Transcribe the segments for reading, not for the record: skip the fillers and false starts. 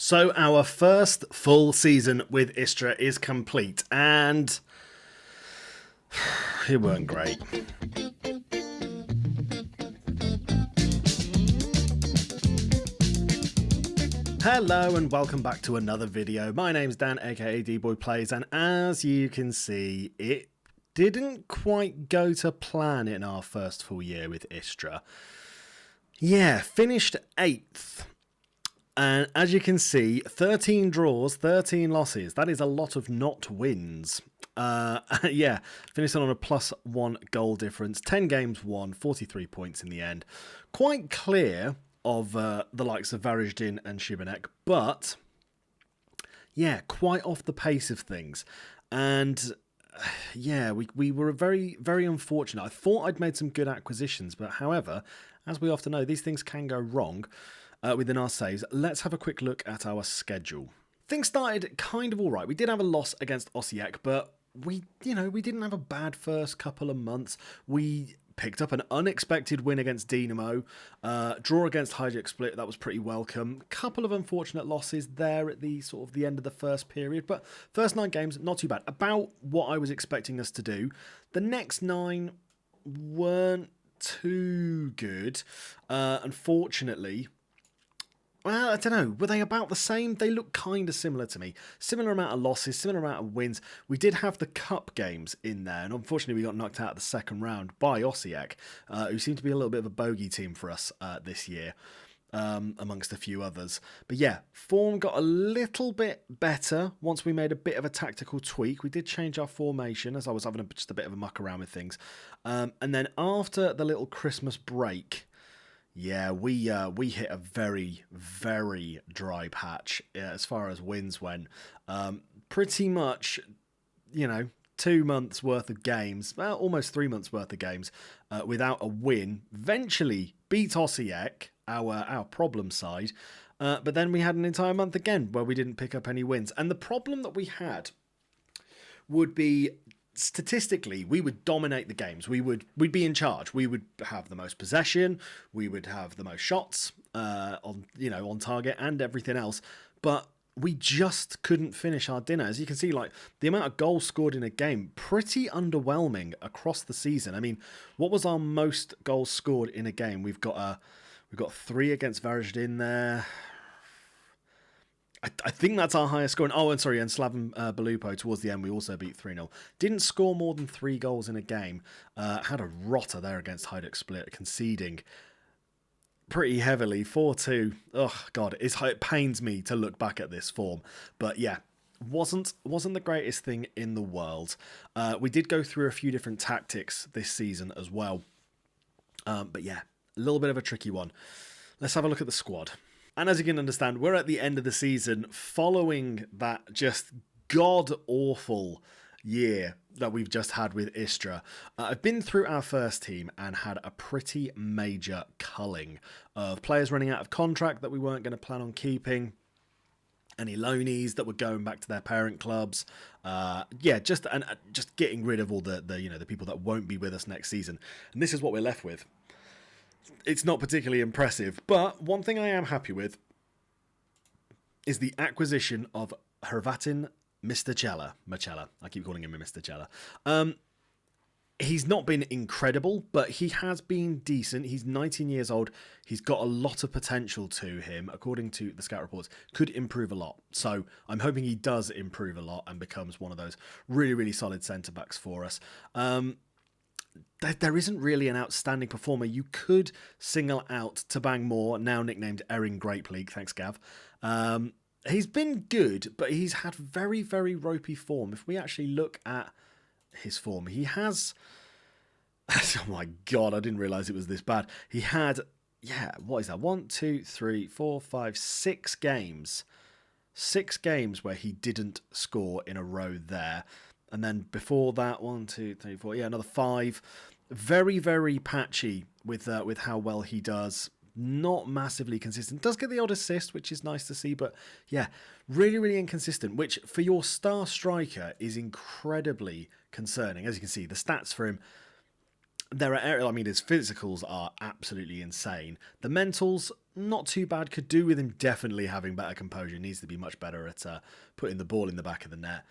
So our first full season with Istra is complete, and it weren't great. Hello and welcome back to another video. My name's Dan, aka D-Boy Plays, and as you can see, it didn't quite go to plan in our first full year with Istra. Yeah, finished 8th. And as you can see, 13 draws, 13 losses. That is a lot of not wins. Yeah, finished on a +1 goal difference. 10 games won, 43 points in the end. Quite clear of the likes of Varaždin and Šibenik, but yeah, quite off the pace of things. And yeah, we were very, very unfortunate. I thought I'd made some good acquisitions, but however, as we often know, these things can go wrong. Within our saves, let's have a quick look at our schedule. Things started kind of all right. We did have a loss against Osijek, but we didn't have a bad first couple of months. We picked up an unexpected win against Dinamo, draw against Hajduk Split. That was pretty welcome. Couple of unfortunate losses there at the sort of the end of the first period, but first 9 games not too bad. About what I was expecting us to do. The next 9 weren't too good, unfortunately. Well, I don't know. Were they about the same? They look kind of similar to me. Similar amount of losses, similar amount of wins. We did have the cup games in there, and unfortunately we got knocked out of the second round by Osijek, who seem to be a little bit of a bogey team for us this year, amongst a few others. But yeah, form got a little bit better once we made a bit of a tactical tweak. We did change our formation as I was having just a bit of a muck around with things. And then after the little Christmas break, yeah, we hit a very, very dry patch as far as wins went. Pretty much, 2 months worth of games, well, almost 3 months worth of games without a win. Eventually beat Osijek, our problem side, but then we had an entire month again where we didn't pick up any wins. And the problem that we had would be, statistically, we would dominate the games. We'd be in charge. We would have the most possession. We would have the most shots on target and everything else. But we just couldn't finish our dinner. As you can see, like the amount of goals scored in a game, pretty underwhelming across the season. I mean, what was our most goals scored in a game? We've got 3 against Varaždin there. I think that's our highest score. And Slaven Belupo towards the end, we also beat 3-0. Didn't score more than 3 goals in a game. Had a rotter there against Hajduk Split, conceding pretty heavily, 4-2. Oh, God, it pains me to look back at this form. But yeah, wasn't the greatest thing in the world. We did go through a few different tactics this season as well. But yeah, a little bit of a tricky one. Let's have a look at the squad. And as you can understand, we're at the end of the season following that just god-awful year that we've just had with Istra. I've been through our first team and had a pretty major culling of players running out of contract that we weren't going to plan on keeping. Any loanees that were going back to their parent clubs. Just getting rid of all the people that won't be with us next season. And this is what we're left with. It's not particularly impressive, but one thing I am happy with is the acquisition of Hrvatin Mr. Machela. I keep calling him Mr. Chela. He's not been incredible, but he has been decent. He's 19 years old. He's got a lot of potential to him, according to the scout reports. Could improve a lot. So I'm hoping he does improve a lot and becomes one of those really, really solid centre-backs for us. There isn't really an outstanding performer. You could single out Tabang Moore, now nicknamed Erin Grape League. Thanks, Gav. He's been good, but he's had very, very ropey form. If we actually look at his form, he has... Oh my God, I didn't realise it was this bad. He had, what is that? 1, 2, 3, 4, 5, 6 games. 6 games where he didn't score in a row there. And then before that, 1, 2, 3, 4, another 5. Very, very patchy with how well he does. Not massively consistent. Does get the odd assist, which is nice to see, but yeah, really, really inconsistent, which for your star striker is incredibly concerning. As you can see, the stats for him There are areas, I mean, his physicals are absolutely insane. The mentals, not too bad. Could do with him definitely having better composure. Needs to be much better at putting the ball in the back of the net.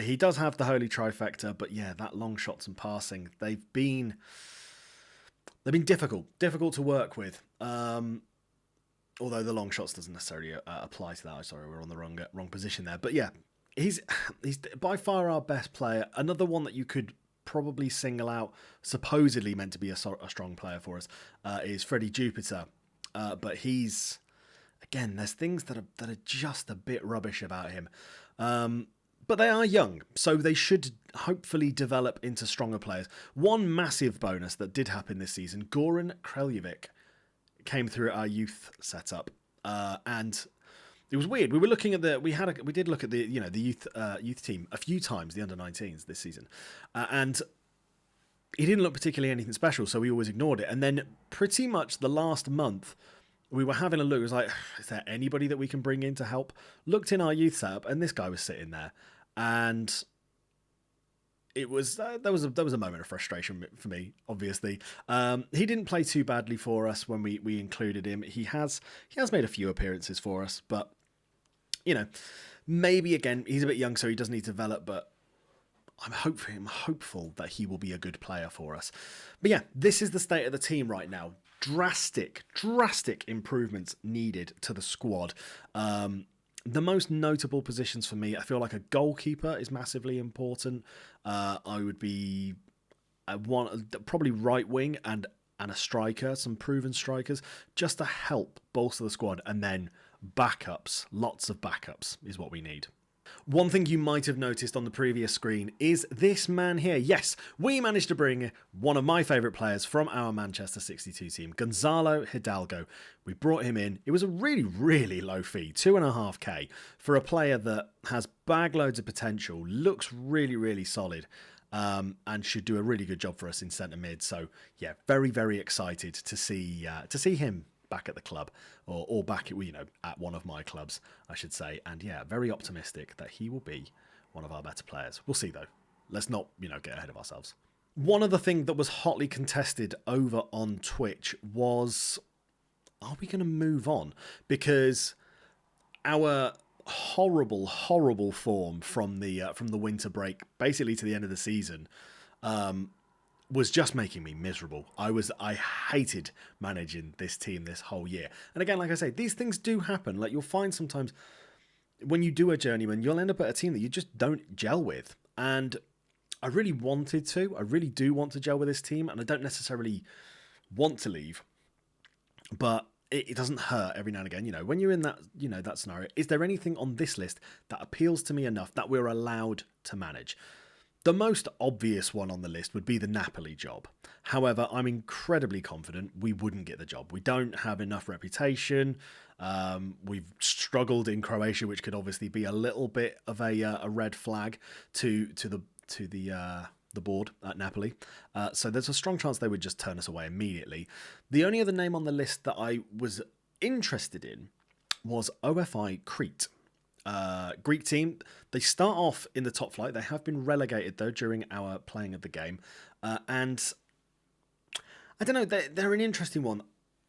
He does have the holy trifecta, but yeah, that long shots and passing, they've been difficult to work with. Although the long shots doesn't necessarily apply to that. I'm sorry, we're on the wrong position there. But yeah, he's by far our best player. Another one that you could probably single out, supposedly meant to be a strong player for us, is Freddie Jupiter. But he's, again, there's things that are just a bit rubbish about him. But they are young, so they should hopefully develop into stronger players. One massive bonus that did happen this season, Goran Kreljevic came through our youth setup, and it was weird. We were looking at we did look at the youth team a few times, the under-19s this season, and he didn't look particularly anything special, so we always ignored it. And then pretty much the last month, we were having a look. It was like, is there anybody that we can bring in to help? Looked in our youth setup, and this guy was sitting there, and it was there was a moment of frustration for me. Obviously, he didn't play too badly for us when we included him. He has made a few appearances for us, but maybe again he's a bit young, so he does need to develop. But I'm hopeful that he will be a good player for us. But yeah, this is the state of the team right now. Drastic improvements needed to the squad. The most notable positions for me, I feel like a goalkeeper is massively important. I would be probably right wing and a striker, some proven strikers, just to help bolster the squad. And then backups, lots of backups is what we need. One thing you might have noticed on the previous screen is this man here. Yes, we managed to bring one of my favourite players from our Manchester 62 team, Gonzalo Hidalgo. We brought him in. It was a really low fee, 2.5k, for a player that has bag loads of potential, looks really solid, and should do a really good job for us in centre mid. So yeah, very excited to see him back at the club, or back at one of my clubs, I should say. And yeah, very optimistic that he will be one of our better players. We'll see though. Let's not get ahead of ourselves. One other thing that was hotly contested over on Twitch was, are we going to move on? Because our horrible form from the winter break basically to the end of the season was just making me miserable. I hated managing this team this whole year. And again, like I say, these things do happen. Like, you'll find sometimes when you do a journeyman, you'll end up at a team that you just don't gel with. And I really wanted to. I really do want to gel with this team, and I don't necessarily want to leave. But it doesn't hurt every now and again. When you're in that, that scenario, is there anything on this list that appeals to me enough that we're allowed to manage? The most obvious one on the list would be the Napoli job. However, I'm incredibly confident we wouldn't get the job. We don't have enough reputation. We've struggled in Croatia, which could obviously be a little bit of a red flag to the board at Napoli. So there's a strong chance they would just turn us away immediately. The only other name on the list that I was interested in was OFI Crete. Greek team. They start off in the top flight. They have been relegated though during our playing of the game, and I don't know. They're an interesting one.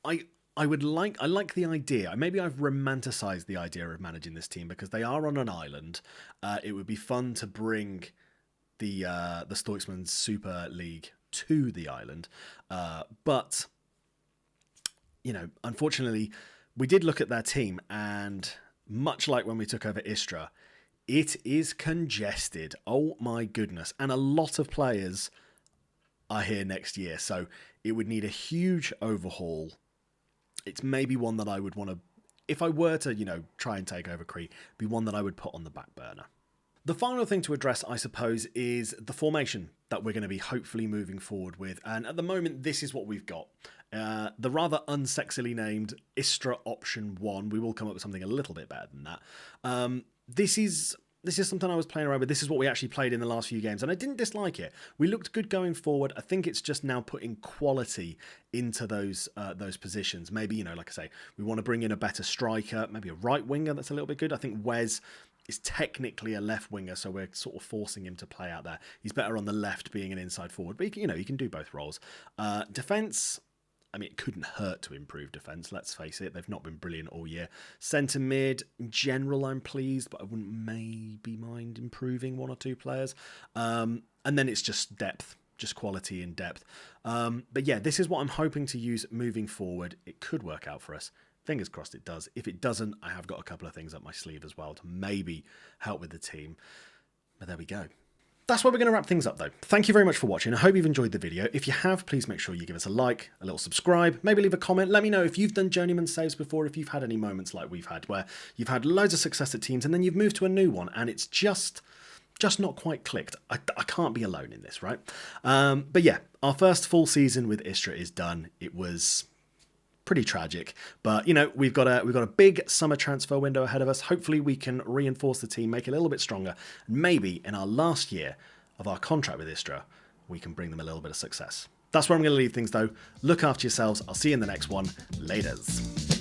I like the idea. Maybe I've romanticized the idea of managing this team because they are on an island. It would be fun to bring the Stoicsman Super League to the island, but unfortunately, we did look at their team, and much like when we took over Istra, it is congested. Oh my goodness. And a lot of players are here next year, so it would need a huge overhaul. It's maybe one that I would want to, if I were to, try and take over Crete, be one that I would put on the back burner. The final thing to address, I suppose, is the formation that we're going to be hopefully moving forward with. And at the moment, this is what we've got. The rather unsexily named Istra Option 1. We will come up with something a little bit better than that. This is something I was playing around with. This is what we actually played in the last few games, and I didn't dislike it. We looked good going forward. I think it's just now putting quality into those positions. Maybe, like I say, we want to bring in a better striker, maybe a right winger that's a little bit good. I think Wes is technically a left winger, so we're sort of forcing him to play out there. He's better on the left being an inside forward, but you can do both roles. Defence, I mean, it couldn't hurt to improve defence, let's face it. They've not been brilliant all year. Centre mid, in general, I'm pleased, but I wouldn't maybe mind improving one or two players. And then it's just depth, just quality and depth. But yeah, this is what I'm hoping to use moving forward. It could work out for us. Fingers crossed it does. If it doesn't, I have got a couple of things up my sleeve as well to maybe help with the team. But there we go. That's where we're going to wrap things up though. Thank you very much for watching. I hope you've enjoyed the video. If you have, please make sure you give us a like, a little subscribe, maybe leave a comment. Let me know if you've done Journeyman saves before, if you've had any moments like we've had where you've had loads of success at teams and then you've moved to a new one and it's just not quite clicked. I can't be alone in this, right? But yeah, our first full season with Istra is done. It was pretty tragic, but we've got a big summer transfer window ahead of us. Hopefully we can reinforce the team, make it a little bit stronger, and maybe in our last year of our contract with Istra, we can bring them a little bit of success. That's where I'm going to leave things though. Look after yourselves. I'll see you in the next one. Laters.